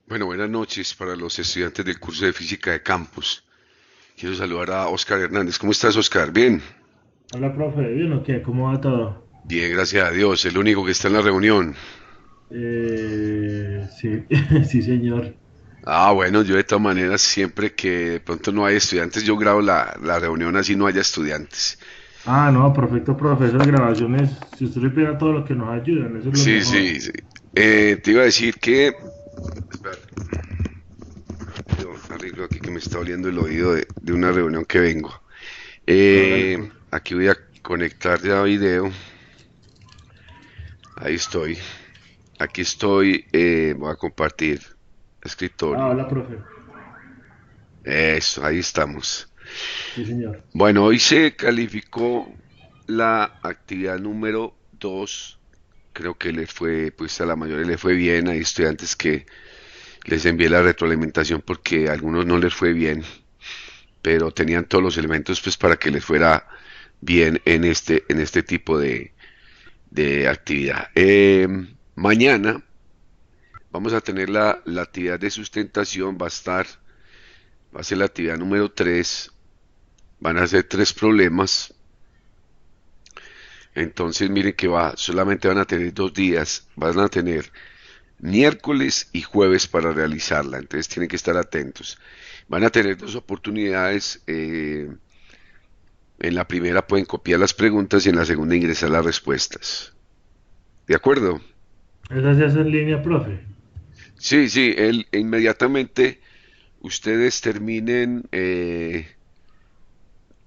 Bueno, buenas noches para los estudiantes del curso de física de campus. Quiero saludar a Oscar Hernández. ¿Cómo estás, Oscar? Bien. Hola, profe. ¿Bien o qué? ¿Cómo va todo? Bien, gracias a Dios. El único que está en la reunión. Sí, sí, señor. Ah, bueno, yo de todas maneras, siempre que de pronto no hay estudiantes, yo grabo la reunión así no haya estudiantes. Ah, no, perfecto, profe. Esas grabaciones, si usted le pide a todo lo que nos ayudan, eso es lo Sí, mejor. sí, sí. Te iba a decir que... Espera, yo arreglo aquí que me está oliendo el oído de una reunión que vengo. Hágale, profe. Aquí voy a conectar ya video. Ahí estoy. Aquí estoy. Voy a compartir Ah, escritorio. hola, profe. Eso, ahí estamos. Sí, señor. Bueno, hoy se calificó la actividad número 2. Creo que le fue, pues a la mayoría le fue bien. Hay estudiantes que les envié la retroalimentación porque a algunos no les fue bien, pero tenían todos los elementos pues para que les fuera bien en este tipo de actividad. Mañana vamos a tener la actividad de sustentación, va a ser la actividad número 3. Van a ser tres problemas. Entonces miren que solamente van a tener 2 días, van a tener miércoles y jueves para realizarla, entonces tienen que estar atentos. Van a tener dos oportunidades, en la primera pueden copiar las preguntas y en la segunda ingresar las respuestas. ¿De acuerdo? ¿Esa se hace en línea, profe? Sí, sí, inmediatamente ustedes terminen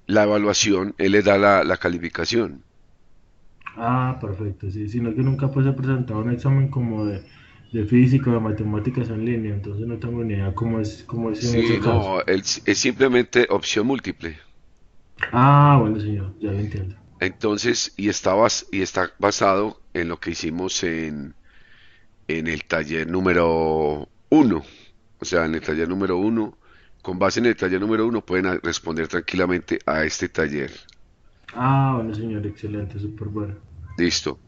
la evaluación, él les da la calificación. Ah, perfecto, sí. Sino que nunca pues he presentado un examen como de física o de matemáticas en línea, entonces no tengo ni idea cómo es en ese Sí, caso. no, es simplemente opción múltiple. Ah, bueno, señor, ya lo entiendo. Entonces, y está basado en lo que hicimos en el taller número 1. O sea, en el taller número uno, con base en el taller número uno, pueden responder tranquilamente a este taller. Ah, bueno, señor, excelente, súper bueno. Listo.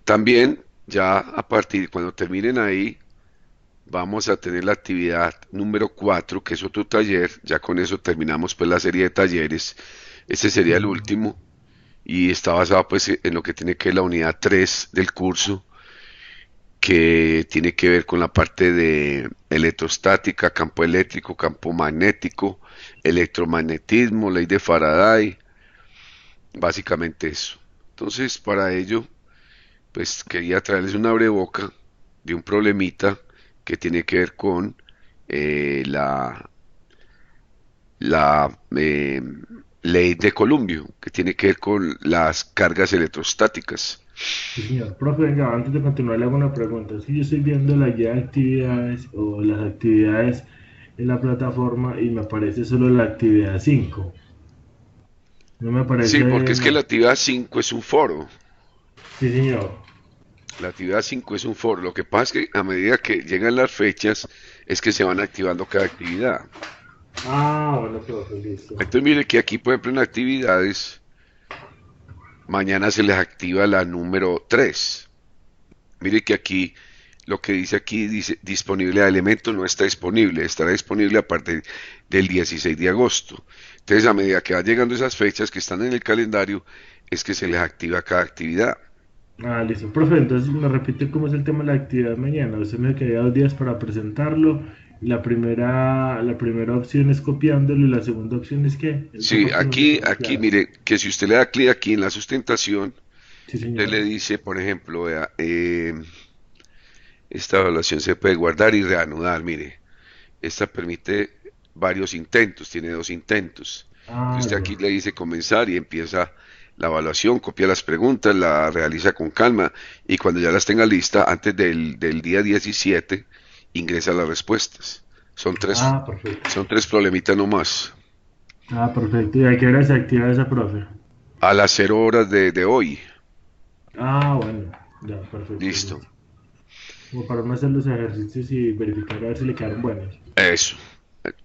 También, ya a partir, cuando terminen ahí, vamos a tener la actividad número 4, que es otro taller. Ya con eso terminamos pues la serie de talleres. Este sería el Ujú. último y está basado pues en lo que tiene que ver la unidad 3 del curso, que tiene que ver con la parte de electrostática, campo eléctrico, campo magnético, electromagnetismo, ley de Faraday, básicamente eso. Entonces, para ello, pues quería traerles una breboca de un problemita que tiene que ver con la ley de Columbio, que tiene que ver con las cargas electrostáticas. Sí, señor. Profe, venga, antes de continuar, le hago una pregunta. Es que yo estoy viendo la guía de actividades o las actividades en la plataforma y me aparece solo la actividad 5. No me Sí, porque aparece es que la la... actividad 5 es un foro. Sí, señor. La actividad 5 es un foro. Lo que pasa es que a medida que llegan las fechas, es que se van activando cada actividad. Ah, bueno, profe, listo. Entonces, mire que aquí, por ejemplo, en actividades, mañana se les activa la número 3. Mire que aquí, lo que dice aquí, dice disponible a elemento no está disponible, estará disponible a partir del 16 de agosto. Entonces, a medida que van llegando esas fechas que están en el calendario, es que se les activa cada actividad. Ah, listo. Profe, entonces me repite cómo es el tema de la actividad mañana. Usted me queda 2 días para presentarlo. La primera opción es copiándolo y la segunda opción es ¿qué? Esa Sí, parte no me quedó aquí, clara. mire, que si usted le da clic aquí en la sustentación, Sí, y usted le señor. dice, por ejemplo, vea, esta evaluación se puede guardar y reanudar, mire, esta permite varios intentos, tiene 2 intentos. Entonces Ah, usted ya. aquí le dice comenzar y empieza la evaluación, copia las preguntas, la realiza con calma y cuando ya las tenga lista, antes del día 17, ingresa las respuestas. Son tres, Ah, perfecto. son tres problemitas nomás. Ah, perfecto. ¿Y a qué hora se activa esa profe? A las 0 horas de hoy. Ah, bueno. Ya, perfecto, Listo. listo. Como para uno hacer los ejercicios y verificar a ver si le quedaron buenos. Eso.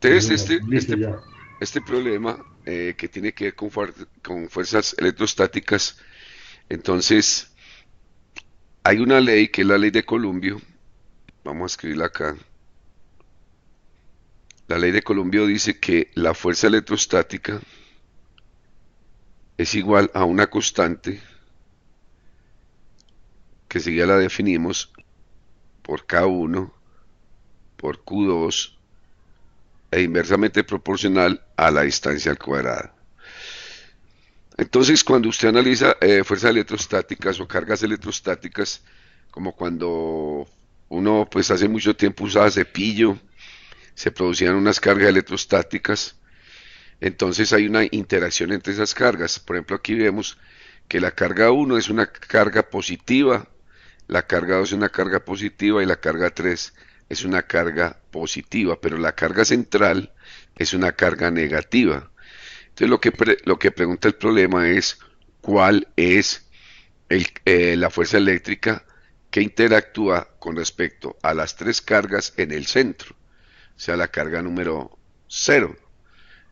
Sí, Entonces, señor. Listo, ya. este problema, que tiene que ver con fuerzas electrostáticas, entonces hay una ley que es la ley de Columbio, vamos a escribirla acá. La ley de Coulomb dice que la fuerza electrostática es igual a una constante que si ya la definimos por K1 por Q2 e inversamente proporcional a la distancia al cuadrado. Entonces, cuando usted analiza fuerzas electrostáticas o cargas electrostáticas, como cuando uno pues hace mucho tiempo usaba cepillo, se producían unas cargas electrostáticas, entonces hay una interacción entre esas cargas. Por ejemplo, aquí vemos que la carga 1 es una carga positiva, la carga 2 es una carga positiva y la carga 3 es una carga positiva, pero la carga central es una carga negativa. Entonces lo que pregunta el problema es cuál es la fuerza eléctrica que interactúa con respecto a las tres cargas en el centro, o sea, la carga número cero.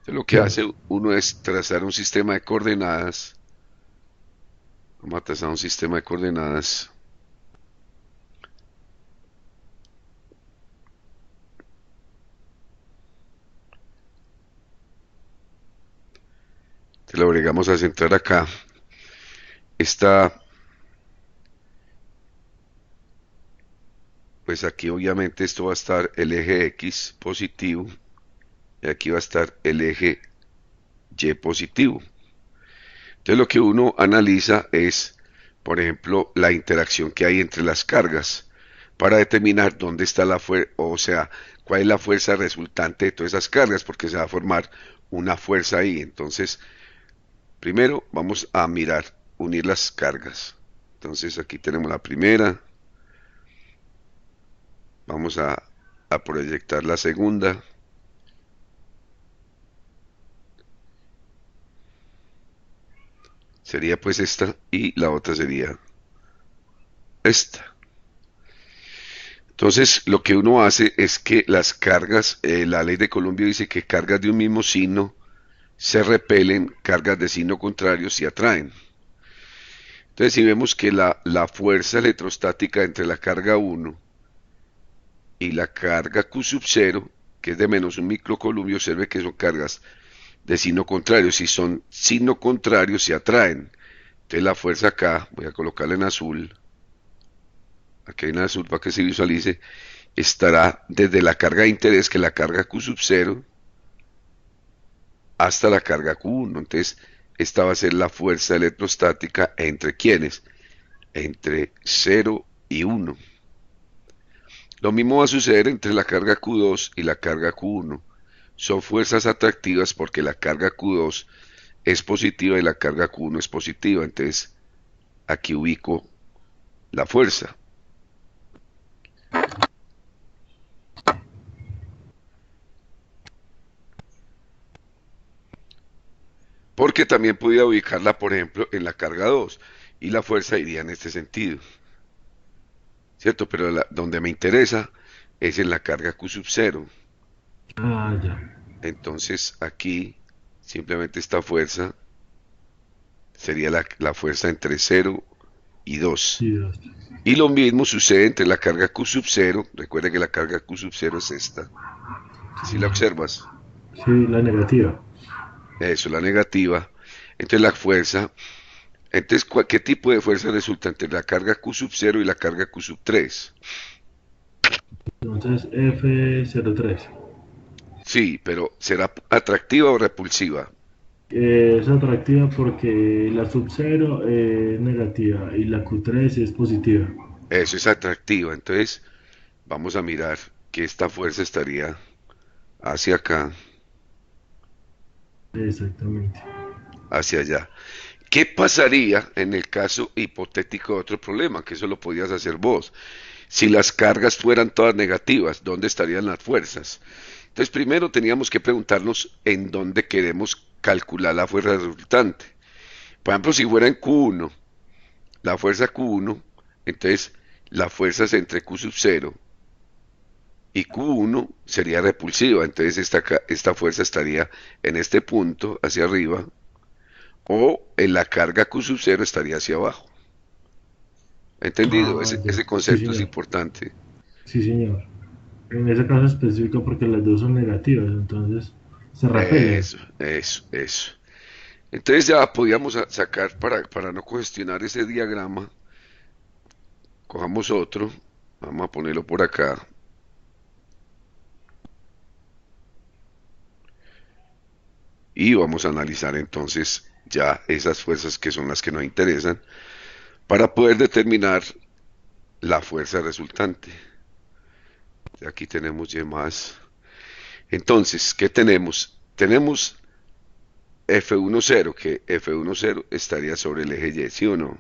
Entonces lo que Claro. hace uno es trazar un sistema de coordenadas. Vamos a trazar un sistema de coordenadas. Te lo agregamos a centrar acá. Esta, pues aquí obviamente esto va a estar el eje X positivo y aquí va a estar el eje Y positivo. Entonces lo que uno analiza es, por ejemplo, la interacción que hay entre las cargas para determinar dónde está la fuerza, o sea, cuál es la fuerza resultante de todas esas cargas, porque se va a formar una fuerza ahí. Entonces, primero vamos a mirar, unir las cargas. Entonces aquí tenemos la primera, vamos a proyectar la segunda, sería pues esta, y la otra sería esta. Entonces, lo que uno hace es que las cargas, la ley de Coulomb dice que cargas de un mismo signo se repelen, cargas de signo contrario se atraen. Entonces, si vemos que la fuerza electrostática entre la carga 1 y la carga Q sub 0, que es de menos un microcoulomb, observe que son cargas de signo contrario. Si son signo contrario, se atraen. Entonces, la fuerza acá, voy a colocarla en azul, aquí en azul para que se visualice, estará desde la carga de interés, que es la carga Q sub 0, hasta la carga Q1. Entonces, esta va a ser la fuerza electrostática entre quienes, entre 0 y 1. Lo mismo va a suceder entre la carga Q2 y la carga Q1. Son fuerzas atractivas porque la carga Q2 es positiva y la carga Q1 es positiva. Entonces, aquí ubico la fuerza. Porque también podía ubicarla, por ejemplo, en la carga 2 y la fuerza iría en este sentido. ¿Cierto? Pero donde me interesa es en la carga Q sub 0. Ah, ya. Entonces aquí simplemente esta fuerza sería la fuerza entre 0 y 2. Sí, dos. Y lo mismo sucede entre la carga Q sub 0. Recuerda que la carga Q sub 0 es esta. Si la observas, Sí, la negativa. eso, la negativa. Entonces la fuerza, entonces ¿qué tipo de fuerza resulta entre la carga Q sub 0 y la carga Q sub 3? Entonces, F03. Sí, pero ¿será atractiva o repulsiva? Es atractiva porque la sub-0 es negativa y la Q3 es positiva. Eso es atractiva. Entonces vamos a mirar que esta fuerza estaría hacia acá, Exactamente. hacia allá. ¿Qué pasaría en el caso hipotético de otro problema? Que eso lo podías hacer vos. Si las cargas fueran todas negativas, ¿dónde estarían las fuerzas? Entonces, primero teníamos que preguntarnos en dónde queremos calcular la fuerza resultante. Por ejemplo, si fuera en Q1, la fuerza Q1, entonces las fuerzas entre Q sub 0 y Q1 sería repulsiva. Entonces, esta fuerza estaría en este punto, hacia arriba, o en la carga Q sub 0 estaría hacia abajo. ¿Entendido? Ah, Ese ya. Sí, concepto es señor. importante. Sí, señor. En ese caso específico porque las dos son negativas, entonces se repelen. Eso. Entonces ya podíamos sacar para no cuestionar ese diagrama, cojamos otro, vamos a ponerlo por acá y vamos a analizar entonces ya esas fuerzas que son las que nos interesan para poder determinar la fuerza resultante. Aquí tenemos Y más. Entonces, ¿qué tenemos? Tenemos F10, que F10 estaría sobre el eje Y, ¿sí o no?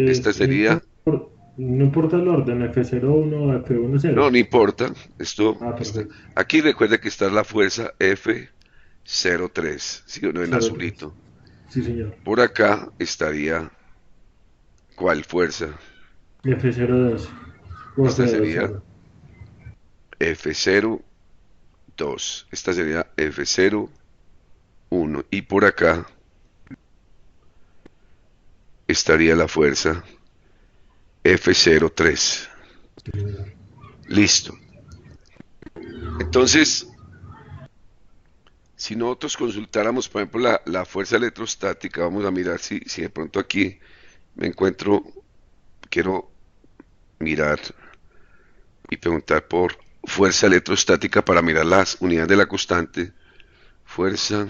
Esta No sería, importa, no importa el orden, F01 o no, F10. no importa, esto Ah, está, perfecto. aquí recuerde que está la fuerza F03, ¿sí o no? En 03. azulito. Sí, señor. Por acá estaría, ¿cuál fuerza? F02 o Esta F2, sería sorry. F02, esta sería F01, y por acá estaría la fuerza F03. Sí, señor. Listo. Entonces, si nosotros consultáramos, por ejemplo, la fuerza electrostática, vamos a mirar si de pronto aquí me encuentro, quiero mirar y preguntar por fuerza electrostática para mirar las unidades de la constante. Fuerza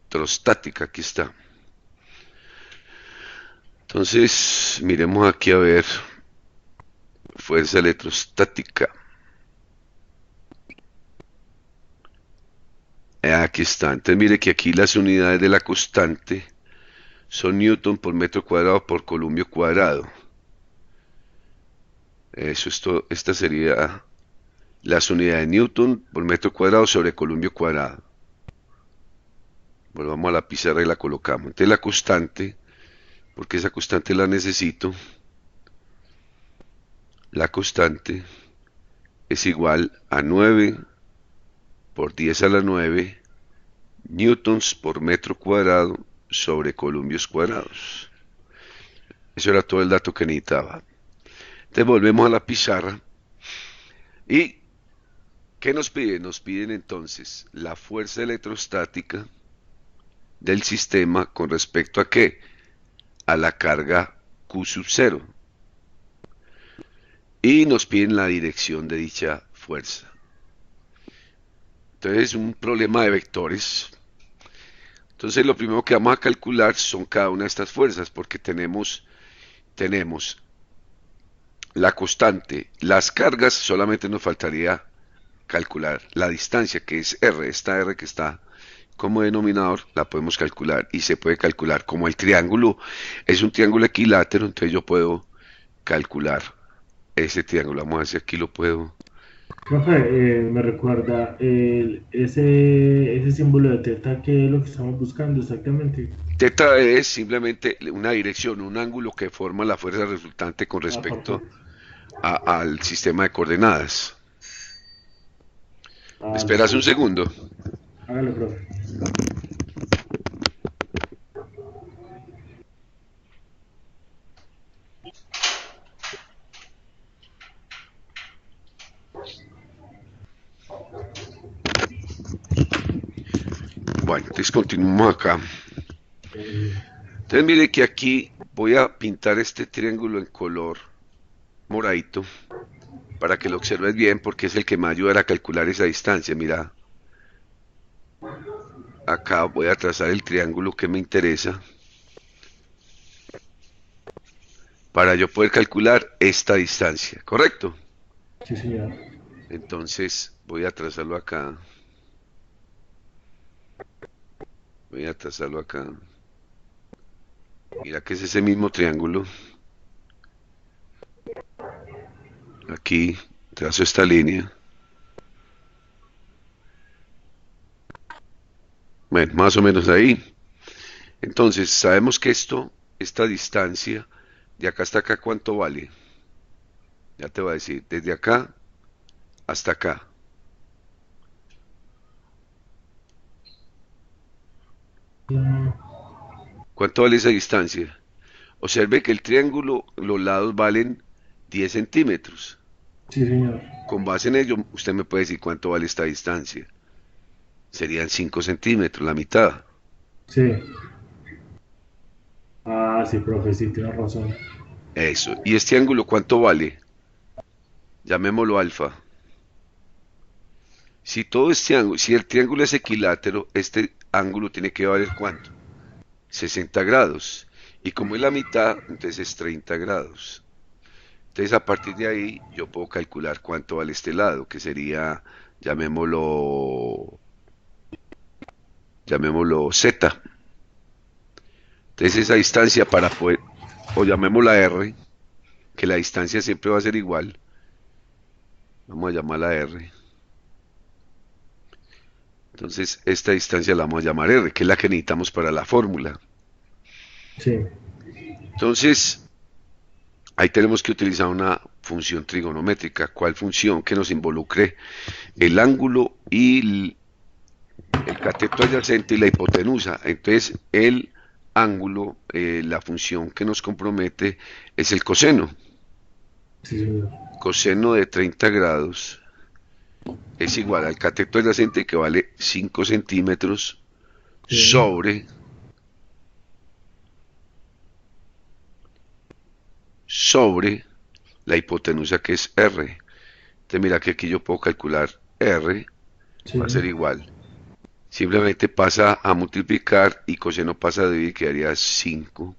electrostática, aquí está. Entonces, miremos aquí a ver, fuerza electrostática. Aquí está. Entonces, mire que aquí las unidades de la constante son newton por metro cuadrado por columpio cuadrado. Eso es todo. Esta sería las unidades de newton por metro cuadrado sobre columpio cuadrado. Volvamos a la pizarra y la colocamos. Entonces la constante, porque esa constante la necesito, la constante es igual a 9 por 10 a la 9 newtons por metro cuadrado sobre columpios cuadrados. Eso era todo el dato que necesitaba. Entonces volvemos a la pizarra y ¿qué nos piden? Nos piden entonces la fuerza electrostática del sistema con respecto a qué? A la carga Q sub 0. Y nos piden la dirección de dicha fuerza. Entonces es un problema de vectores. Entonces lo primero que vamos a calcular son cada una de estas fuerzas porque tenemos la constante, las cargas, solamente nos faltaría calcular la distancia que es R, esta R que está como denominador, la podemos calcular y se puede calcular como el triángulo es un triángulo equilátero, entonces yo puedo calcular ese triángulo. Vamos a ver si aquí lo puedo. Profe, me recuerda ese símbolo de teta, que es lo que estamos buscando exactamente. Teta es simplemente una dirección, un ángulo que forma la fuerza resultante con Ah, respecto perfecto. al sistema de coordenadas. ¿Me Ah, esperas listo, un listo. segundo? Hágale, profe. Bueno, entonces continuamos acá. Eh, Entonces mire que aquí voy a pintar este triángulo en color moradito para que lo observes bien porque es el que me va a ayudar a calcular esa distancia. Mira, acá voy a trazar el triángulo que me interesa para yo poder calcular esta distancia, ¿correcto? sí, señor. Entonces voy a trazarlo acá, voy a trazarlo acá. Mira que es ese mismo triángulo. Aquí trazo esta línea. Bueno, más o menos ahí. Entonces, sabemos que esta distancia, de acá hasta acá, ¿cuánto vale? Ya te voy a decir, desde acá hasta acá. Mm, ¿Cuánto vale esa distancia? Observe que el triángulo, los lados valen 10 centímetros. Sí, señor. Con base en ello, usted me puede decir cuánto vale esta distancia. Serían 5 centímetros, la mitad. Sí. Ah, sí, profe, sí, tiene razón. Eso. ¿Y este ángulo cuánto vale? Llamémoslo alfa. Si todo este ángulo, si el triángulo es equilátero, este ángulo tiene que valer ¿cuánto? 60 grados. Y como es la mitad, entonces es 30 grados. Entonces a partir de ahí yo puedo calcular cuánto vale este lado, que sería, llamémoslo, llamémoslo Z. Entonces esa distancia para poder, o llamémosla R, que la distancia siempre va a ser igual. Vamos a llamarla R. Entonces esta distancia la vamos a llamar R, que es la que necesitamos para la fórmula. Sí, Entonces ahí tenemos que utilizar una función trigonométrica. ¿Cuál función? Que nos involucre el ángulo y el cateto adyacente y la hipotenusa. Entonces el ángulo, la función que nos compromete es el coseno. sí, señor. Coseno de 30 grados es igual al cateto adyacente, que vale 5 centímetros Sí. sobre la hipotenusa, que es R. Entonces mira que aquí yo puedo calcular R, Sí. va a ser igual. Simplemente pasa a multiplicar y coseno pasa a dividir, quedaría 5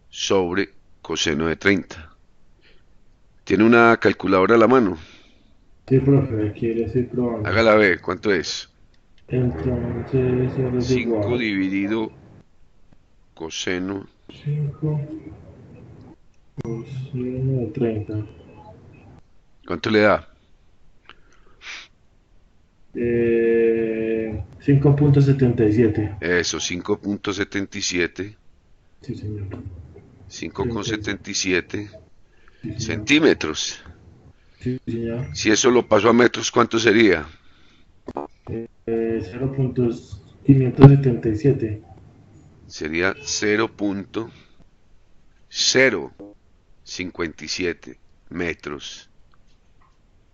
sobre coseno de 30. ¿Tiene una calculadora a la mano? Sí, profe, aquí le estoy probando. Hágala ver, ¿cuánto es? Entonces, R es 5 igual. dividido coseno, 5 coseno de 30. ¿cuánto le da? 5,77. Eso, 5,77, Sí, señor. 37. 5,77 Sí, señor. centímetros. Sí, señor. Si eso lo paso a metros, ¿cuánto sería? 0,577. Sería 0,057 metros.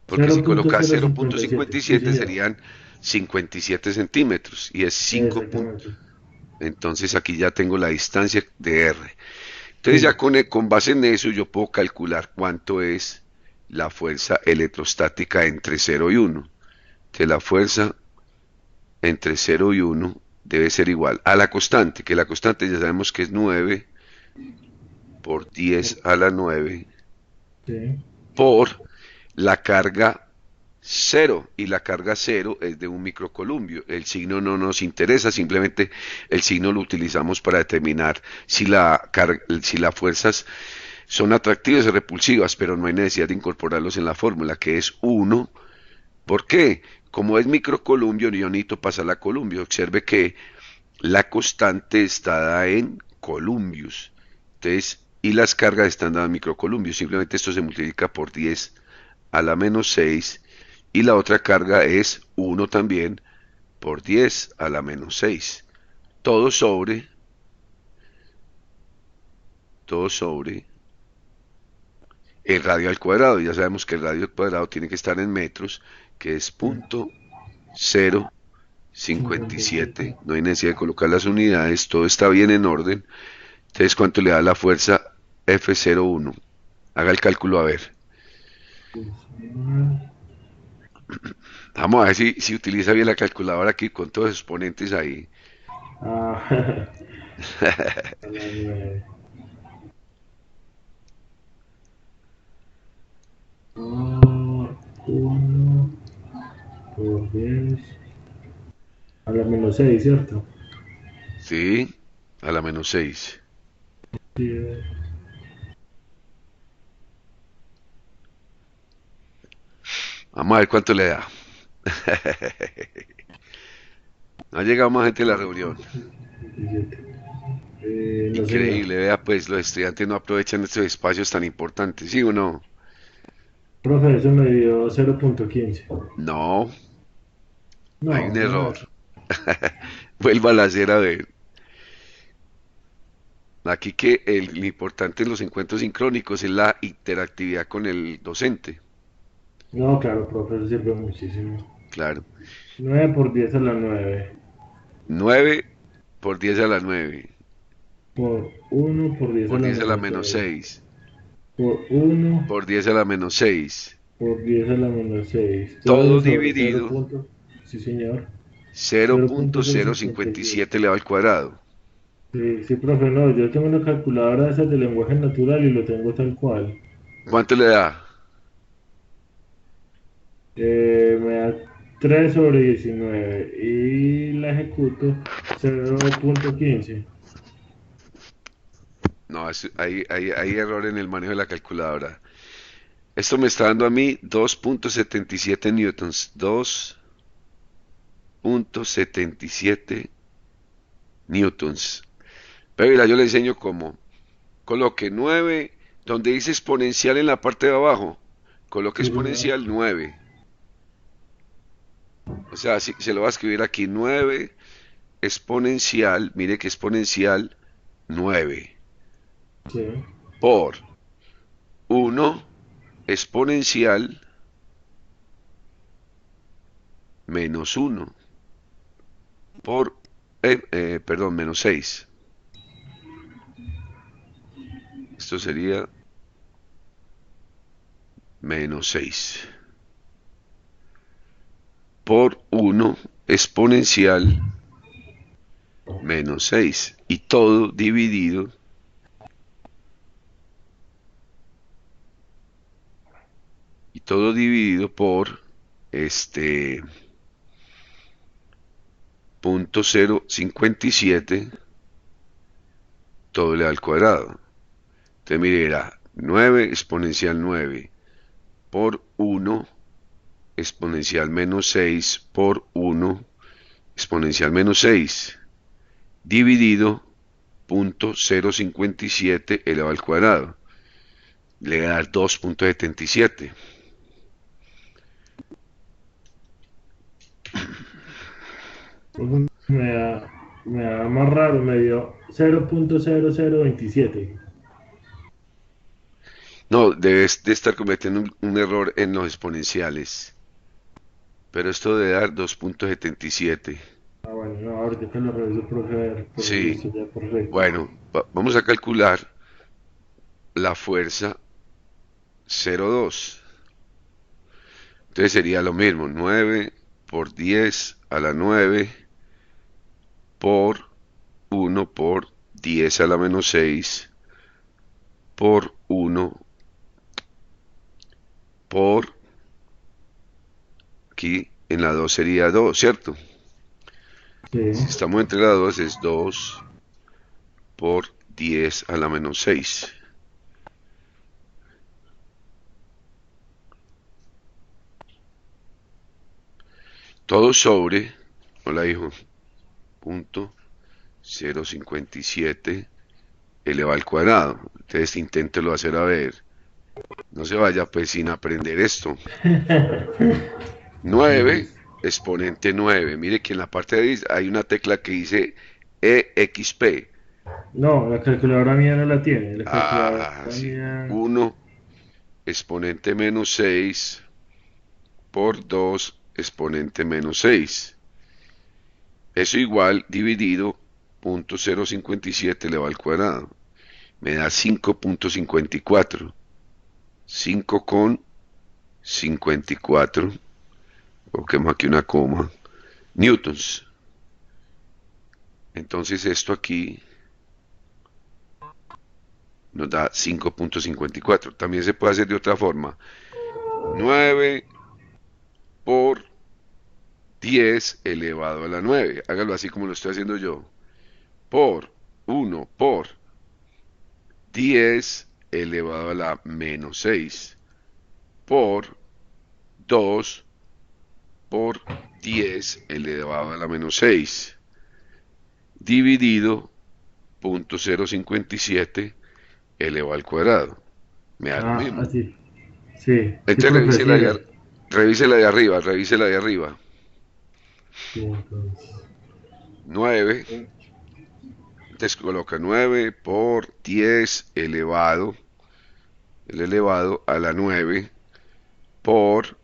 Porque si colocas 0,057. Sí, 0,57 señor. serían 57 centímetros y es 5 puntos. Exactamente. Entonces aquí ya tengo la distancia de R. Entonces ya Sí. con base en eso yo puedo calcular cuánto es la fuerza electrostática entre 0 y 1. Que la fuerza entre 0 y 1 debe ser igual a la constante, que la constante ya sabemos que es 9 por 10 a la 9 Sí. por la carga 0, y la carga 0 es de un microcolumbio. El signo no nos interesa, simplemente el signo lo utilizamos para determinar si las fuerzas son atractivas o repulsivas, pero no hay necesidad de incorporarlos en la fórmula, que es 1. ¿Por qué? Como es microcolumbio, yo necesito pasar la columbio. Observe que la constante está dada en columbios. Entonces, y las cargas están dadas en microcolumbios. Simplemente esto se multiplica por 10 a la menos 6. Y la otra carga es 1 también por 10 a la menos 6. Todo sobre, todo sobre el radio al cuadrado. Ya sabemos que el radio al cuadrado tiene que estar en metros, que es Sí. punto 0,57. 57. No hay necesidad de colocar las unidades, todo está bien en orden. Entonces, ¿cuánto le da la fuerza F01? Haga el cálculo a ver. Vamos a ver si utiliza bien la calculadora aquí con todos los exponentes ahí. Ah, a la 9. 1 por 10 a la menos 6, ¿cierto? Sí, a la menos 6. 10. Vamos a ver cuánto le da. No ha llegado más gente a la reunión. 17. No, señor. Increíble, vea, pues los estudiantes no aprovechan estos espacios tan importantes, ¿sí o no? Profe, eso me dio 0,15. No, hay un No, no, no. error. Vuelva a la hacer a ver. Aquí que lo importante en los encuentros sincrónicos es la interactividad con el docente. No, claro, profe, eso sirve muchísimo. Claro. 9 por 10 a la 9. 9 por 10 a la 9. Por 1 por 10 a Por la 10 a la menos menos 6. 6. Por 1 Por 10 a la menos 6. por 10 a la menos 6. Todo Todo eso sobre cero dividido punto. Sí, señor. cero punto cero cincuenta y 0.057. siete elevado al cuadrado. Sí, sí, profe, no, yo tengo una calculadora de esas de lenguaje natural y lo tengo tal cual. ¿Cuánto le da? Me da 3/19 y la ejecuto 0.15. No, hay error en el manejo de la calculadora. Esto me está dando a mí 2.77 newtons. 2.77 newtons. Pero mira, yo le enseño cómo. Coloque 9 donde dice exponencial en la parte de abajo. Coloque Sí, señor. exponencial 9. O sea, si, se lo va a escribir aquí 9 exponencial. Mire que exponencial 9 Sí, por 1 exponencial menos 1 por, perdón, menos 6. Esto sería menos 6 por 1 exponencial menos 6 y todo dividido por este 0.057 todo elevado al cuadrado. Entonces mire, era 9 exponencial 9 por 1 exponencial menos 6 por 1 exponencial menos 6 dividido 0.057 elevado al cuadrado. Le va a dar 2.77. profe, me da más raro, me dio 0.0027. No, debes de estar cometiendo un error en los exponenciales. Pero esto debe dar 2.77. Ah, bueno, no, ahorita que lo reviso, profe, a ver, pero Sí. listo, ya perfecto. Bueno, vamos a calcular la fuerza 0,2. Entonces sería lo mismo, 9 por 10 a la 9 por 1 por 10 a la menos 6 por 1 por, aquí en la 2 sería 2, ¿cierto? Sí, Si estamos entre las 2 es 2 por 10 a la menos 6. Todo sobre, hola hijo, punto 0.57 elevado al cuadrado. Entonces inténtelo hacer a ver. No se vaya pues sin aprender esto. 9 listo. exponente 9. Mire que en la parte de hay una tecla que dice EXP. No, la calculadora mía no la tiene. La calculadora Ah, sí. mía. 1 exponente menos 6 por 2 exponente menos 6. Eso igual dividido 0.057 elevado al cuadrado. Me da 5.54. 5,54. Coloquemos aquí una coma. Newtons. Entonces esto aquí nos da 5.54. También se puede hacer de otra forma. 9 por 10 elevado a la 9. Hágalo así como lo estoy haciendo yo. Por 1 por 10 elevado a la menos 6. Por 2 por 10 elevado a la menos 6. Dividido 0.057 elevado al cuadrado. Me da lo Ah, mismo. así. Sí, sí, Entonces profe, sirve. revísela de arriba, revísela de arriba. Sí, entonces. 9 Entonces coloca 9 por 10 elevado, el elevado a la 9 por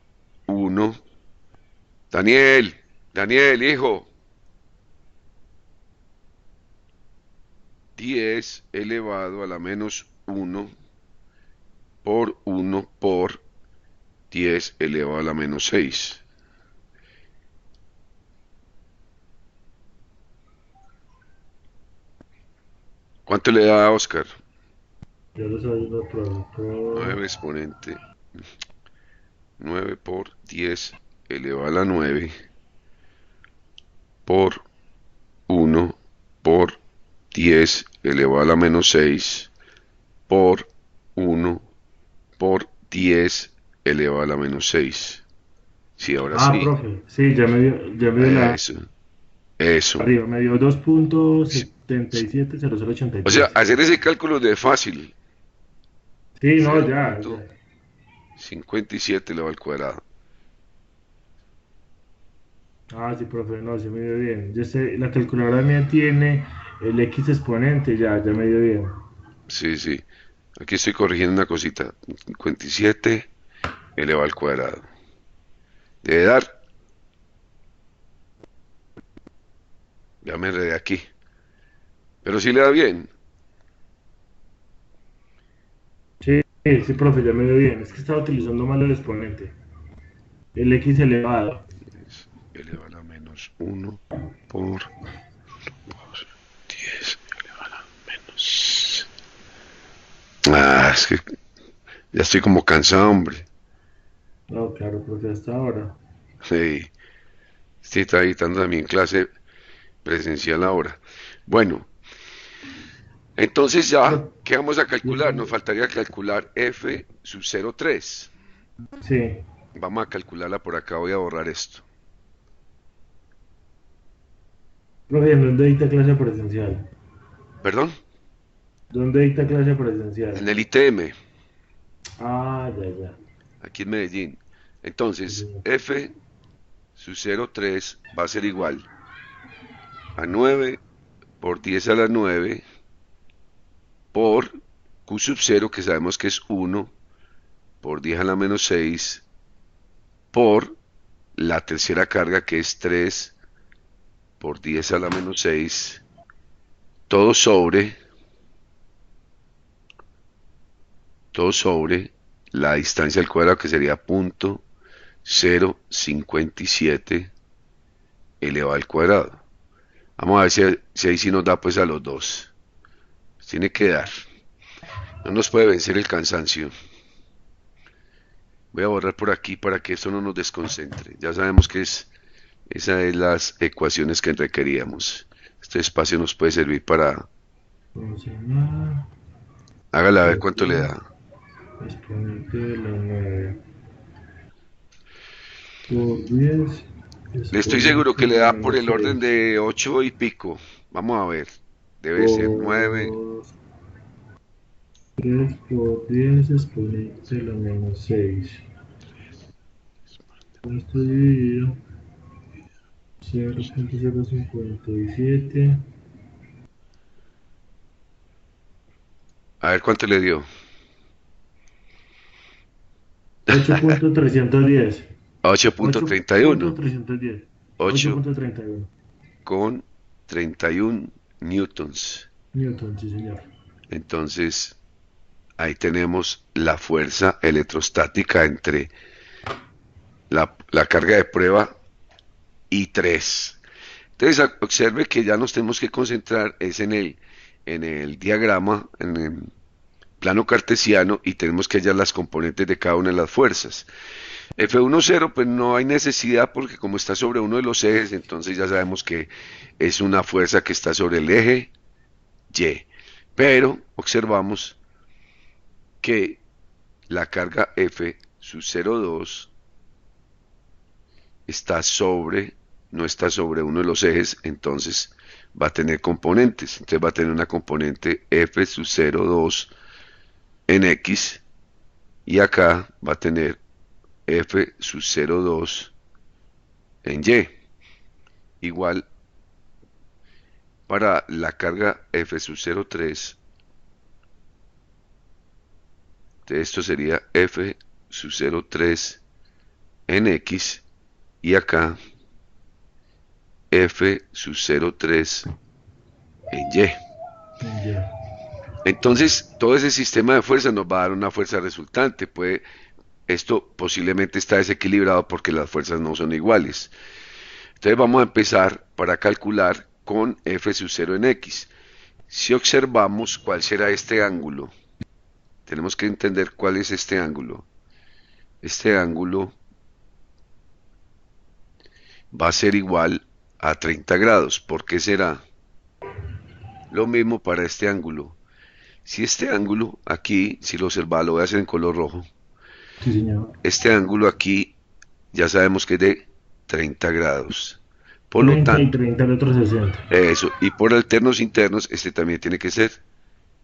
1. Daniel, Daniel, hijo. 10 elevado a la menos 1 por 1 por 10 elevado a la menos 6. ¿Cuánto le da a Oscar? Ya lo sabes, lo profe. 9 exponente 9 por 10 elevado a la 9 por 1 por 10 elevado a la menos 6 por 1 por 10 elevado a la menos 6. Sí, ahora Ah, sí. profe, sí, ya me dio la Eso, eso. arriba, me dio dos puntos Sí, setenta sí. y siete cero cero ochenta y O sea, tres hacer ese cálculo de fácil. Sí, no, ya. 0.57 elevado al cuadrado. Ah, sí, profe, no, sí me dio bien. Yo sé, la calculadora mía tiene el X exponente, ya me dio bien. Sí, sí. Aquí estoy corrigiendo una cosita. 57 elevado al cuadrado. Debe dar. Ya me enredé aquí. Pero sí le da bien. Sí, sí, profe, ya me dio bien. Es que estaba utilizando mal el exponente. El X elevado. 10 elevado a la menos 1 por 10 elevado a la menos. Ah, es que ya estoy como cansado, hombre. No, claro, profe, hasta ahora. Sí, estoy editando también clase presencial ahora. Bueno, entonces ya, Profe, ¿qué vamos a yo calcular? Nos tengo- faltaría calcular f sub 0,3. Sí, Vamos a calcularla por acá, voy a borrar esto. profe, ¿dónde dicta clase presencial? ¿Perdón? ¿Dónde dicta clase presencial? En el ITM, Ah, ya. aquí en Medellín. Sí, Entonces, señor. f sub 0,3 va a ser igual a 9 por 10 a la 9 por q sub 0, que sabemos que es 1, por 10 a la menos 6, por la tercera carga, que es 3 por 10 a la menos 6, todo sobre, todo sobre la distancia al cuadrado, que sería punto 0,57 elevado al cuadrado. Vamos a ver si ahí sí nos da pues a los dos. Tiene que dar. No nos puede vencer el cansancio. Voy a borrar por aquí para que esto no nos desconcentre. Ya sabemos que esas es las ecuaciones que requeríamos. Este espacio nos puede servir para... Funcionar, Hágale a ver cuánto le F, da. exponente de la 9 por 10 Le estoy seguro exponente que de le la da por menos el orden 6 de 8 y pico. Vamos a ver. Debe ser 9. por 3 por 10 exponente de la menos 6. Esto dividido 0.057. A ver cuánto le dio. 8.310. 8.31. 8.310. 8 8.31. con 31 newtons. Newton, sí, señor. Entonces, ahí tenemos la fuerza electrostática entre la carga de prueba y 3. Entonces, observe que ya nos tenemos que concentrar es en el diagrama, en el plano cartesiano, y tenemos que hallar las componentes de cada una de las fuerzas. F10, pues no hay necesidad porque como está sobre uno de los ejes, entonces ya sabemos que es una fuerza que está sobre el eje Y. Pero observamos que la carga F sub 0,2 está sobre, no está sobre uno de los ejes, entonces va a tener componentes. Entonces va a tener una componente F sub 0,2 en X y acá va a tener F sub 0,2 en Y. Igual para la carga f sub 0,3, esto sería f sub 0,3 en x, y acá f sub 0,3 en y. Ya. Entonces, todo ese sistema de fuerza nos va a dar una fuerza resultante. Esto posiblemente está desequilibrado porque las fuerzas no son iguales. Entonces vamos a empezar para calcular con f sub 0 en x. Si observamos cuál será este ángulo, tenemos que entender cuál es este ángulo. Este ángulo va a ser igual a 30 grados. ¿Por qué será? Lo mismo para este ángulo. Si este ángulo aquí, si lo observa, lo voy a hacer en color rojo. Sí, señor. Este ángulo aquí ya sabemos que es de 30 grados. Por lo 30 y tanto, 30 el otro 60. eso, y por alternos internos, este también tiene que ser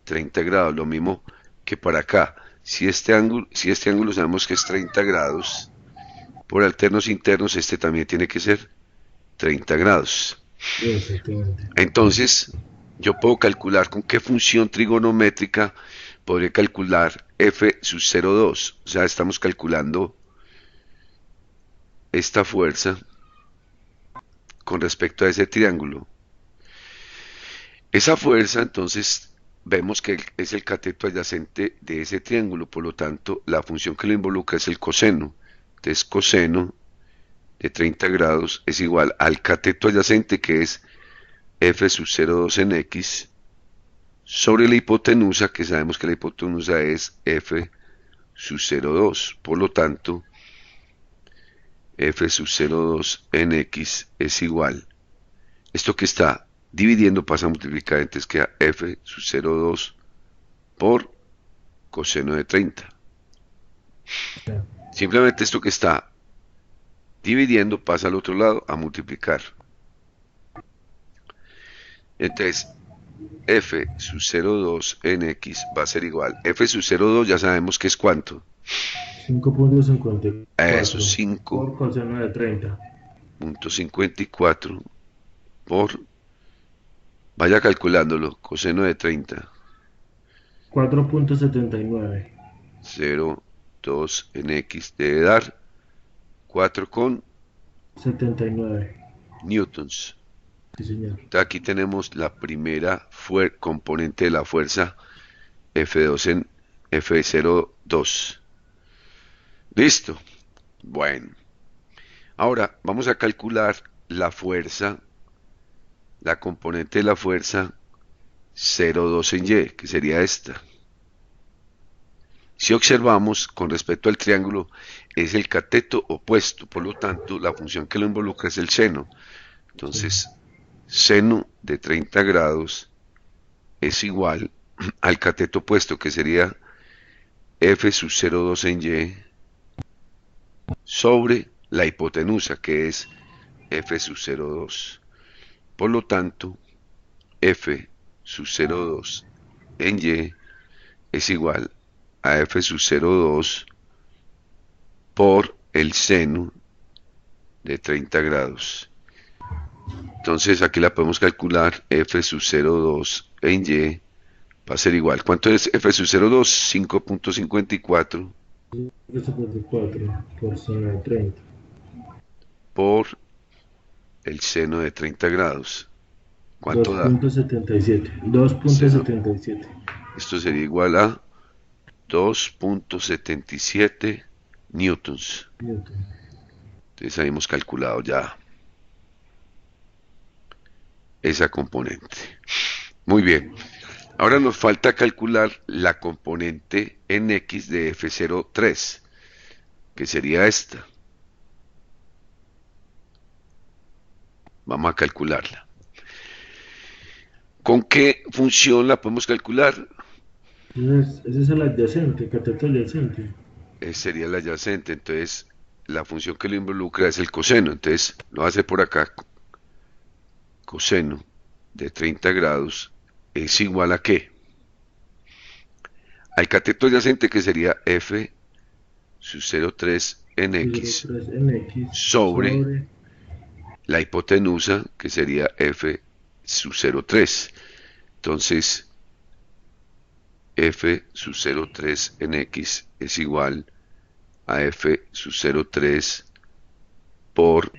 30 grados, lo mismo que para acá. Si este ángulo sabemos que es 30 grados, por alternos internos, este también tiene que ser 30 grados. Exactamente. Entonces, yo puedo calcular con qué función trigonométrica podré calcular f sub 0,2. O sea, estamos calculando esta fuerza con respecto a ese triángulo. Esa fuerza, entonces, vemos que es el cateto adyacente de ese triángulo, por lo tanto, la función que lo involucra es el coseno. Entonces, coseno de 30 grados es igual al cateto adyacente, que es f sub 0,2 en x, sobre la hipotenusa, que sabemos que la hipotenusa es f sub 0,2. Por lo tanto, f sub 0,2 en x es igual. Esto que está dividiendo pasa a multiplicar, entonces queda f sub 0,2 por coseno de 30. Simplemente esto que está dividiendo pasa al otro lado a multiplicar. Entonces, f sub 0,2 en x va a ser igual. F sub 0,2 ya sabemos que es cuánto. 5.54 Eso, por coseno de 30. 5.54 por, vaya calculándolo, coseno de 30. 4.79. 0,2 en x debe dar 79. newtons. Sí, señor. Entonces aquí tenemos la primera componente de la fuerza F2 en F02. Listo. Bueno. Ahora vamos a calcular la fuerza, la componente de la fuerza 0,2 en Y, que sería esta. Si observamos, con respecto al triángulo, es el cateto opuesto, por lo tanto, la función que lo involucra es el seno. Entonces, seno de 30 grados es igual al cateto opuesto, que sería f sub 0,2 en Y, sobre la hipotenusa, que es f sub 0,2. Por lo tanto, f sub 0,2 en Y es igual a f sub 0,2 por el seno de 30 grados. Entonces aquí la podemos calcular, f sub 0,2 en Y va a ser igual. ¿Cuánto es f sub 0,2? 5.54 por seno de 30. por el seno de 30 grados. ¿Cuánto da? 2.77. 2.77. Esto sería igual a 2.77 newtons. Entonces ahí hemos calculado ya esa componente. Muy bien. Ahora nos falta calcular la componente en x de F03, que sería esta. Vamos a calcularla. ¿Con qué función la podemos calcular? Ese es el adyacente, cateto adyacente. Sería la adyacente, entonces la función que lo involucra es el coseno, entonces lo voy a hacer por acá. Coseno de 30 grados es igual a ¿qué? Al cateto adyacente, que sería f sub 0,3 en x sobre la hipotenusa, que sería f sub 0,3. Entonces, f sub 0,3 en x es igual a f sub 0,3 por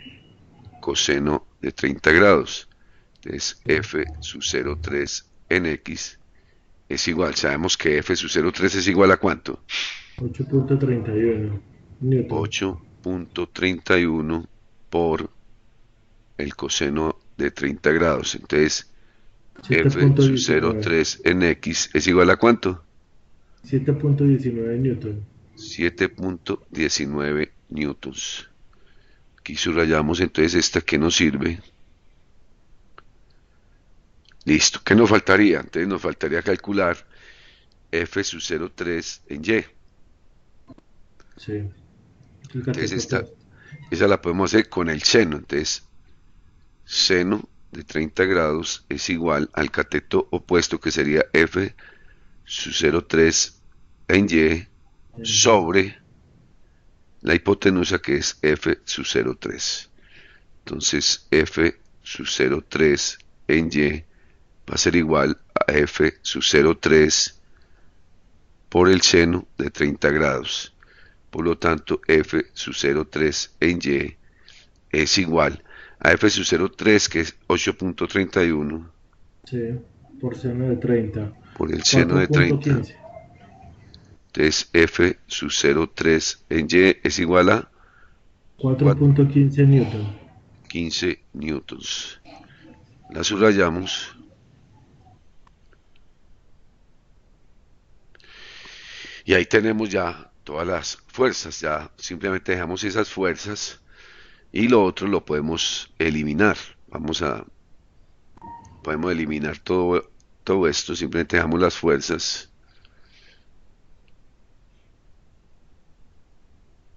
coseno de 30 grados. Entonces, f sub 0,3 en x es igual, sabemos que f sub 0,3 es igual a ¿cuánto? 8.31 Newton. 8.31 por el coseno de 30 grados. Entonces, f sub 7.19. 0,3 en x es igual a ¿cuánto? 7.19 Newton. 7.19 newtons. Aquí subrayamos entonces esta que nos sirve. Listo. ¿Qué nos faltaría? Entonces nos faltaría calcular f sub 0,3 en y. Sí. El Entonces cateto opuesto. esa la podemos hacer con el seno. Entonces, seno de 30 grados es igual al cateto opuesto, que sería f sub 0,3 en y sobre la hipotenusa, que es f sub 0,3. Entonces, f sub 0,3 en y va a ser igual a f sub 0,3 por el seno de 30 grados. Por lo tanto, f sub 0,3 en y es igual a f sub 0,3, que es 8.31, Sí. Por seno de 30. por el seno de 30. 4.15. Entonces, f sub 0,3 en y es igual a 4.15 Newton. 15 newtons. La subrayamos. Y ahí tenemos ya todas las fuerzas. Ya simplemente dejamos esas fuerzas y lo otro lo podemos eliminar. Podemos eliminar todo esto. Simplemente dejamos las fuerzas.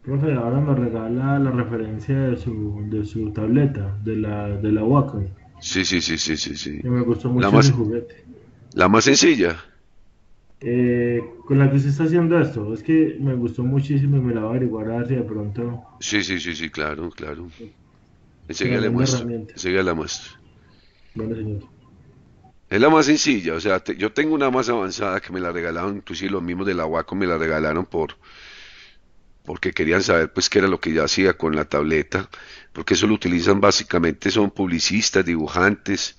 Profe, ahora me regala la referencia de su tableta, de la Wacom. Sí, sí, sí, sí, sí, sí. Que me gustó La mucho ese más, juguete. la más sencilla. Con la que usted está haciendo esto, es que me gustó muchísimo y me la voy a averiguar a ver si de pronto Sí, sí, sí, sí, claro, claro. Enseguida le tremenda muestro. herramienta. Enseguida la muestro. Bueno, señor. Es la más sencilla, o sea, yo tengo una más avanzada que me la regalaron, inclusive los mismos de la Wacom me la regalaron porque querían saber pues qué era lo que yo hacía con la tableta, porque eso lo utilizan básicamente, son publicistas, dibujantes,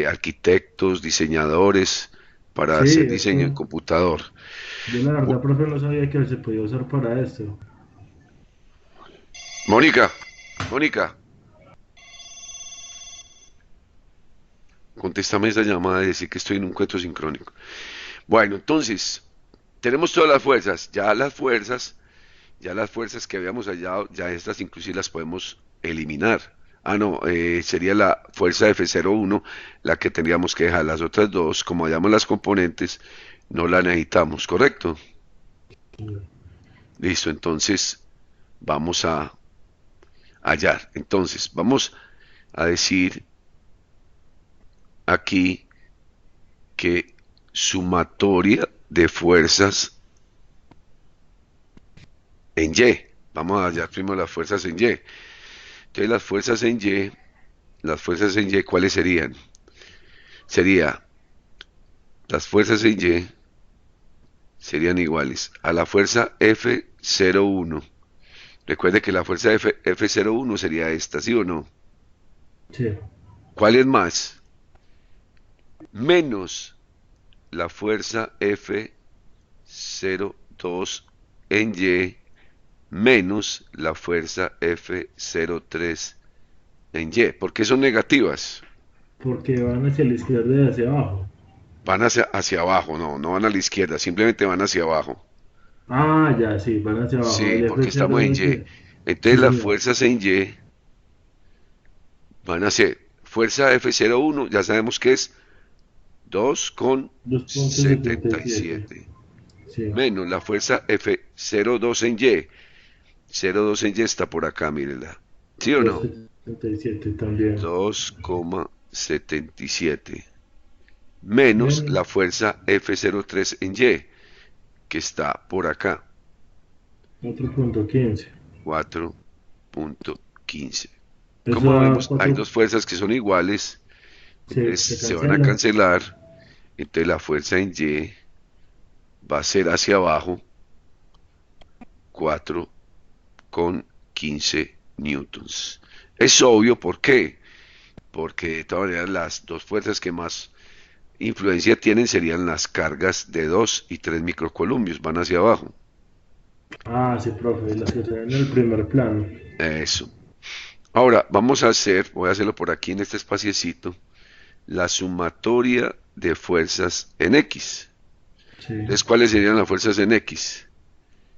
arquitectos, diseñadores, para Sí, hacer es diseño en que computador. yo la verdad, profe, no sabía que se podía usar para esto. Mónica, Mónica, contéstame esta llamada y decir que estoy en un cuento sincrónico. Bueno, entonces, tenemos todas las fuerzas, ya las fuerzas que habíamos hallado, ya estas inclusive las podemos eliminar. Ah, no, sería la fuerza F01 la que tendríamos que dejar. Las otras dos, como hallamos las componentes, no la necesitamos, ¿correcto? Listo, entonces vamos a hallar. Entonces, vamos a decir aquí que sumatoria de fuerzas en Y. Vamos a hallar primero las fuerzas en Y. Entonces, las fuerzas en Y, ¿cuáles serían? Sería, las fuerzas en Y serían iguales a la fuerza F01. Recuerde que la fuerza F01 sería esta, ¿sí o no? Sí. ¿Cuál es más? Menos la fuerza F02 en Y menos la fuerza F03 en Y. ¿Por qué son negativas? Porque van hacia la izquierda y hacia abajo. Van hacia abajo, no van a la izquierda, simplemente van hacia abajo. Ah, ya, sí, van hacia abajo. Sí, El porque estamos en F02, Y. sí, Entonces las señor. fuerzas en Y van a ser fuerza F01, ya sabemos que es 2.77. 2,77 Sí. menos la fuerza F02 en Y. 0,2 en Y está por acá, mírenla. ¿Sí o no? 2.77 también. 2,77 menos Menos la fuerza F03 en Y, que está por acá, 4.15. 4,15. Eso Como da vemos, hay 4. dos fuerzas que son iguales, Se se van a cancela. cancelar, entonces la fuerza en Y va a ser hacia abajo 4,15 newtons. Es obvio, ¿por qué? Porque de todas maneras las dos fuerzas que más influencia tienen serían las cargas de 2 y 3 microcolumbios, van hacia abajo. Ah, sí, profe, las que están en el primer plano. Eso. Ahora, voy a hacerlo por aquí en este espaciecito, la sumatoria de fuerzas en X. Sí. Entonces, ¿cuáles serían las fuerzas en X?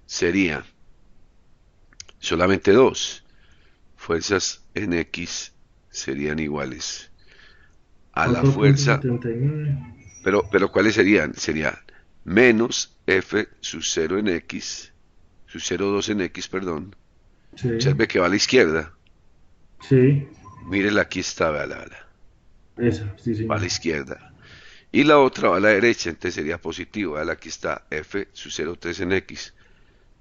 Sería solamente dos. Fuerzas en X serían iguales a la Cuatro punto fuerza, setenta y nueve. pero ¿cuáles serían? Sería menos F sub 0 en X, sub 0,2 en X, perdón. Sí, Observe que va a la izquierda. sí, Mírela, aquí está, véala, esa, sí, va a señor. la izquierda. Y la otra va a la derecha, entonces sería positivo. Véala, aquí está F sub 0,3 en X,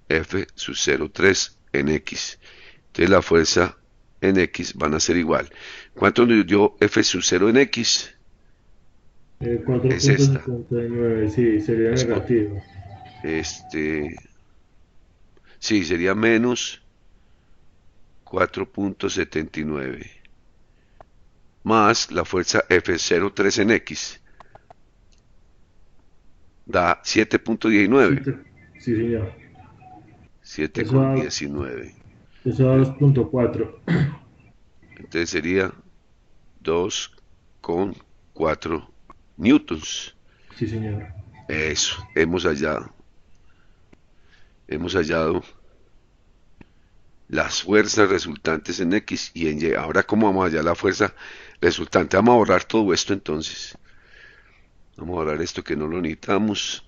F sub 0,3 en X. Entonces la fuerza en X van a ser igual. ¿Cuánto nos dio F sub 0 en X? Cuatro Es punto esta. setenta y nueve, sí, sería Es, negativo. este, sí, sería menos 4,79 más la fuerza F03 en X da 7,19. Siete, sí, señor. siete Eso con da, diecinueve eso da 2.4. Entonces sería 2,4 newtons. Sí, señor. Eso, hemos hallado las fuerzas resultantes en X y en Y. Ahora, ¿cómo vamos a hallar la fuerza resultante? Vamos a borrar todo esto entonces. Vamos a borrar esto que no lo necesitamos.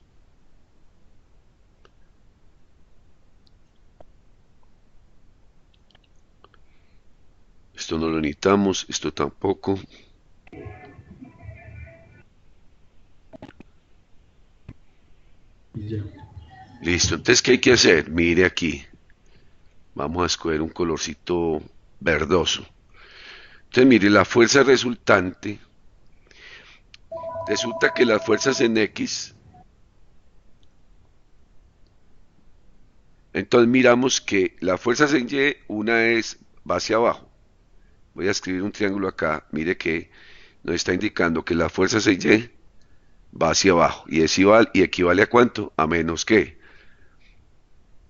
Esto no lo necesitamos, esto tampoco. Y ya. Listo, entonces, ¿qué hay que hacer? Mire aquí. Vamos a escoger un colorcito verdoso. Entonces, mire, la fuerza resultante. Resulta que las fuerzas en X. Entonces miramos que las fuerzas en Y, una va hacia abajo. Voy a escribir un triángulo acá. Mire que nos está indicando que las fuerzas en Y va hacia abajo. Y equivale a cuánto? A menos que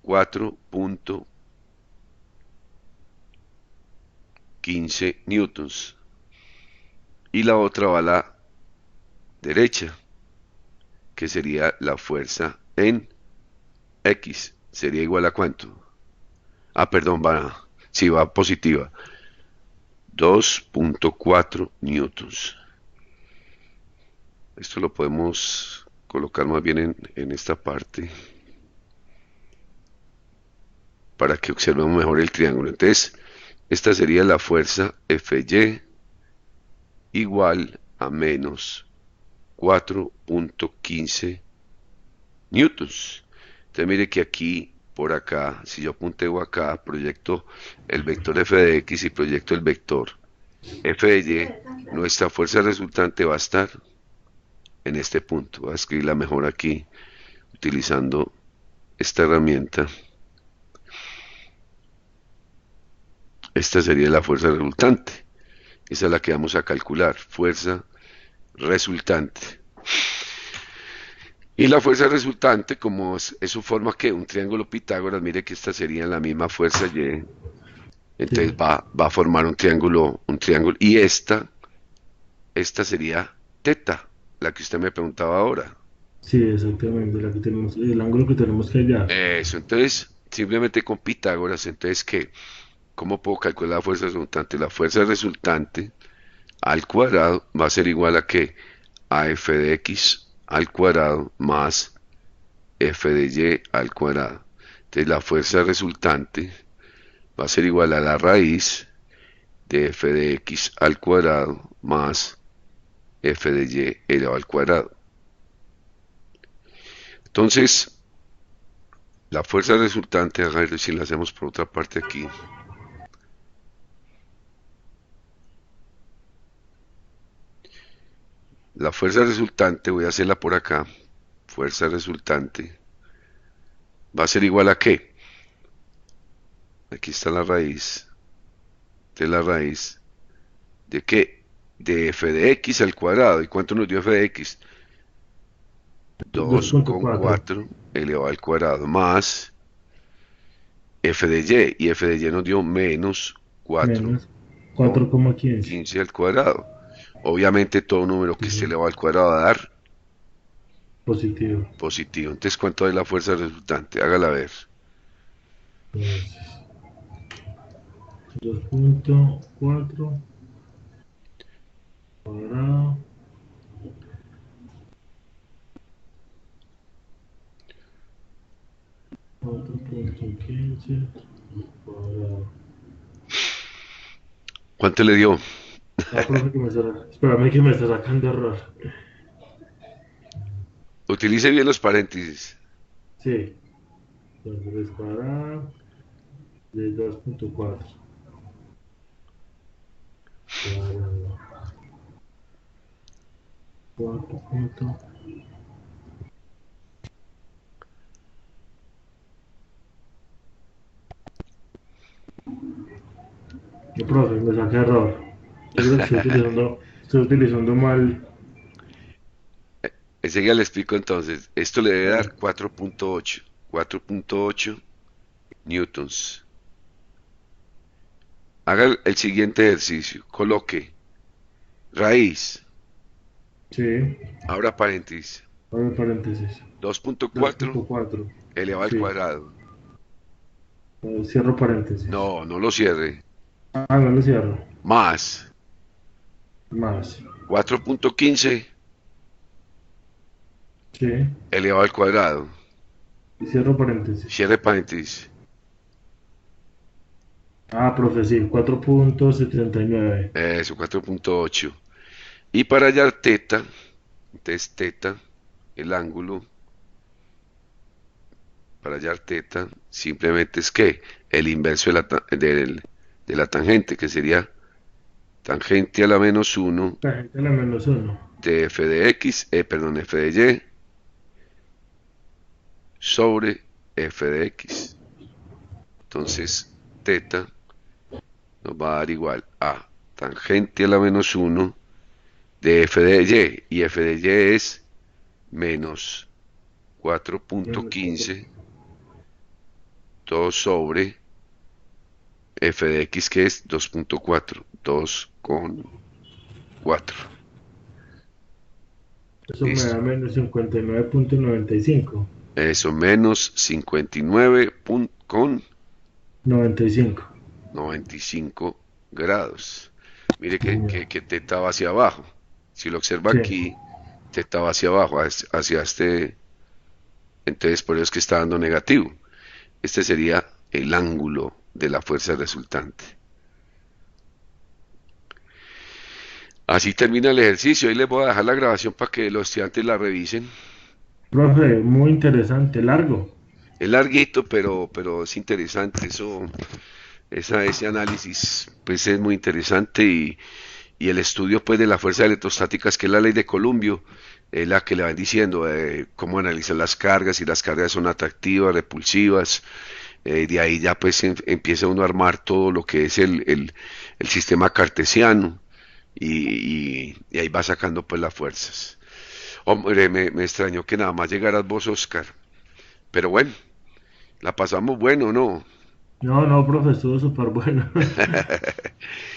4,15 newtons. Y la otra va a la derecha, que sería la fuerza en X. ¿Sería igual a cuánto? Ah, perdón, sí, va positiva. 2,4 newtons. Esto lo podemos colocar más bien en esta parte para que observemos mejor el triángulo. Entonces, esta sería la fuerza Fy igual a menos 4,15 newtons. Entonces mire que aquí, por acá, si yo punteo acá, proyecto el vector f de x y proyecto el vector f de y, nuestra fuerza resultante va a estar en este punto. Voy a escribirla mejor aquí, utilizando esta herramienta. Esta sería la fuerza resultante. Esa es la que vamos a calcular. Fuerza resultante. Y la fuerza resultante, como es su forma que un triángulo Pitágoras, mire que esta sería la misma fuerza Y. Entonces Sí, va a formar un triángulo, un triángulo. Y esta sería teta, la que usted me preguntaba ahora. sí, exactamente. La que tenemos, el ángulo que tenemos que hallar. Eso, entonces, simplemente con Pitágoras, entonces, ¿cómo puedo calcular la fuerza resultante? La fuerza resultante al cuadrado va a ser igual a que a f de x al cuadrado más f de y al cuadrado. Entonces la fuerza resultante va a ser igual a la raíz de f de x al cuadrado más f de y elevado al cuadrado. Entonces, la fuerza resultante, a ver si la hacemos por otra parte aquí. La fuerza resultante, voy a hacerla por acá. Fuerza resultante va a ser igual a qué. Aquí está la raíz de la raíz de qué. De f de x al cuadrado. ¿Y cuánto nos dio f de x? dos Dos punto con cuatro cuatro elevado al cuadrado más f de y. Y f de y nos dio menos cuatro menos con 4,15. 15 al cuadrado. Obviamente todo número que esté Sí, elevado al cuadrado va a dar positivo. positivo. Entonces, ¿cuánto es la fuerza resultante? Hágala ver. Entonces, 2,4 cuadrado, 4,15 cuadrado. ¿Cuánto le dio? Ah, profe, espérame que me está sacando error. Utilice bien los paréntesis. Sí, entonces cuadrado de 2,4 cuadrado 4. Yo, profe, me saqué error. Yo creo que estoy utilizando mal. Enseguida le explico entonces. Esto le debe dar Vale. 4.8. 4.8 newtons. Haga el siguiente ejercicio. Coloque raíz, Sí, abra paréntesis, abre paréntesis. 2.4 2,4. elevado al Sí, cuadrado. cierro paréntesis. No, no lo cierre. Ah, no lo cierro. Más Más. 4.15 Sí, elevado al cuadrado. y cierro paréntesis. Cierre paréntesis. Ah, profe, sí, 4,79. Eso, 4.8. Y para hallar teta, entonces teta, el ángulo, para hallar teta, simplemente es que el inverso de la tangente, que sería tangente a la menos uno La gente la menos uno. de f de x, perdón, f de y sobre f de x. Entonces, teta nos va a dar igual a tangente a la menos uno de f de y f de y es menos Menos 4.15 todo sobre f de x que es 2.4, 2,4. Eso me Listo. da menos 59,95. Eso menos 59 con 95. 95 grados. Mire Sí, que, señor. que teta va hacia abajo. Si lo observa Sí, aquí, teta va hacia abajo, hacia este. Entonces por eso es que está dando negativo. Este sería el ángulo de la fuerza resultante. Así termina el ejercicio. Ahí les voy a dejar la grabación para que los estudiantes la revisen. profe, muy interesante, largo. Es larguito, pero es interesante. Ese análisis pues es muy interesante y el estudio pues de la fuerza electrostáticas, que es la ley de Columbio, es la que le van diciendo cómo analizar las cargas, si las cargas son atractivas, repulsivas. De ahí ya pues empieza uno a armar todo lo que es el sistema cartesiano y ahí va sacando pues las fuerzas. Hombre, me extrañó que nada más llegaras vos, Oscar. Pero bueno, la pasamos bueno, ¿no? No, no, profe, estuvo súper bueno.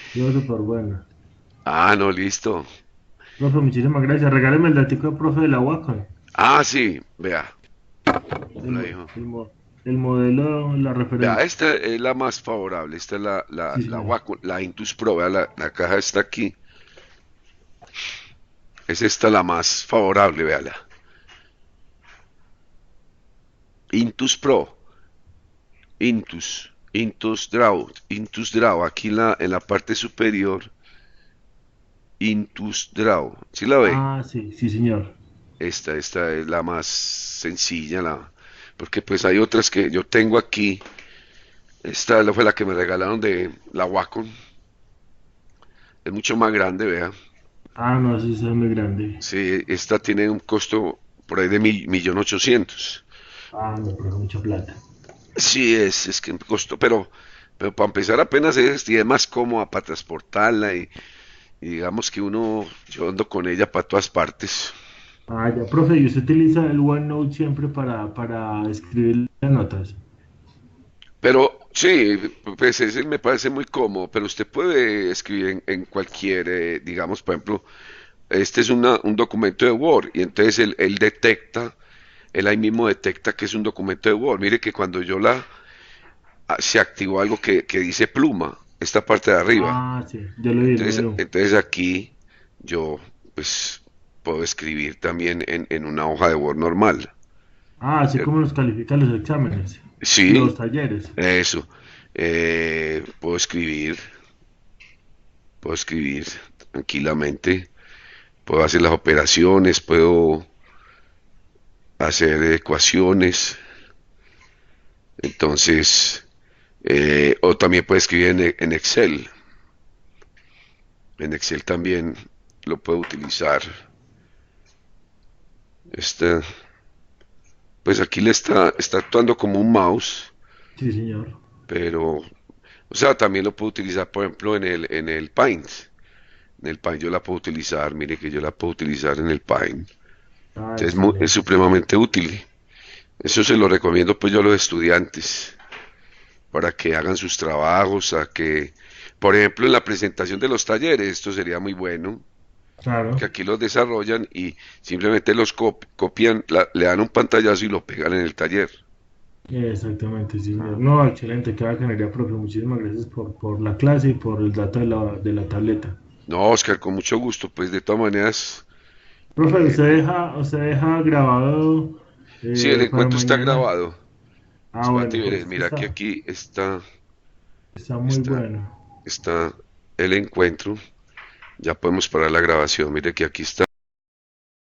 Estuvo súper bueno. Ah, no, listo. Profe, muchísimas gracias. Regáleme el datico de profe de la Wacom. Ah, sí, vea, ¿cómo El, la mo- dijo? el, mo- el modelo, la Vea, referencia. esta es la más favorable, esta es Sí, señor. Wacom, la Intus Pro, vea, la caja está aquí. Es esta la más favorable, véala. Intus Pro, Intus Draw, aquí en la parte superior, Intus Draw, ¿sí la ve? Ah, sí, sí, señor. Esta es la más sencilla, porque pues hay otras que yo tengo aquí. Esta fue la que me regalaron de la Wacom. Es mucho más grande, vea. Ah, no, eso sí es muy grande. Sí, esta tiene un costo por ahí de 1.800.000. Ah, no, pero es mucha plata. Sí, es que costó, pero para empezar apenas es y es más cómoda para transportarla y digamos que yo ando con ella para todas partes. Ah, ya, profe, ¿y usted utiliza el OneNote siempre para escribir las notas? Pero sí, pues ese me parece muy cómodo, pero usted puede escribir en cualquier, digamos, por ejemplo, este es un documento de Word y entonces él detecta, él ahí mismo detecta que es un documento de Word. Mire que cuando se activó algo que dice pluma, esta parte de arriba. Ah, sí, yo lo vi, el Entonces, menú. entonces aquí yo pues puedo escribir también en una hoja de Word normal. Ah, así ¿Cierto? como nos califican los exámenes, Sí, los talleres. eso. Puedo escribir tranquilamente, puedo hacer las operaciones, puedo hacer ecuaciones, entonces, o también puedo escribir en Excel. En Excel también lo puedo utilizar. Este, pues aquí está actuando como un mouse, Sí, señor. pero, o sea, también lo puedo utilizar, por ejemplo, en el Paint. En el Paint yo la puedo utilizar, mire que yo la puedo utilizar en el Paint. Ah, Es excelente. supremamente útil. Eso se lo recomiendo pues yo a los estudiantes para que hagan sus trabajos, por ejemplo, en la presentación de los talleres, esto sería muy bueno, porque Claro. aquí los desarrollan y simplemente los copian, le dan un pantallazo y lo pegan en el taller. Exactamente, sí, señor. No, excelente, queda canería, profe. Muchísimas gracias por la clase y por el dato de la tableta. No, Oscar, con mucho gusto, pues de todas maneras, Profe, eh, usted deja grabado sí, el para encuentro está mañana. grabado. Ah, Espérate, bueno, porque veré, es que mira que aquí está muy está, bueno. está el encuentro. Ya podemos parar la grabación. Mire que aquí está.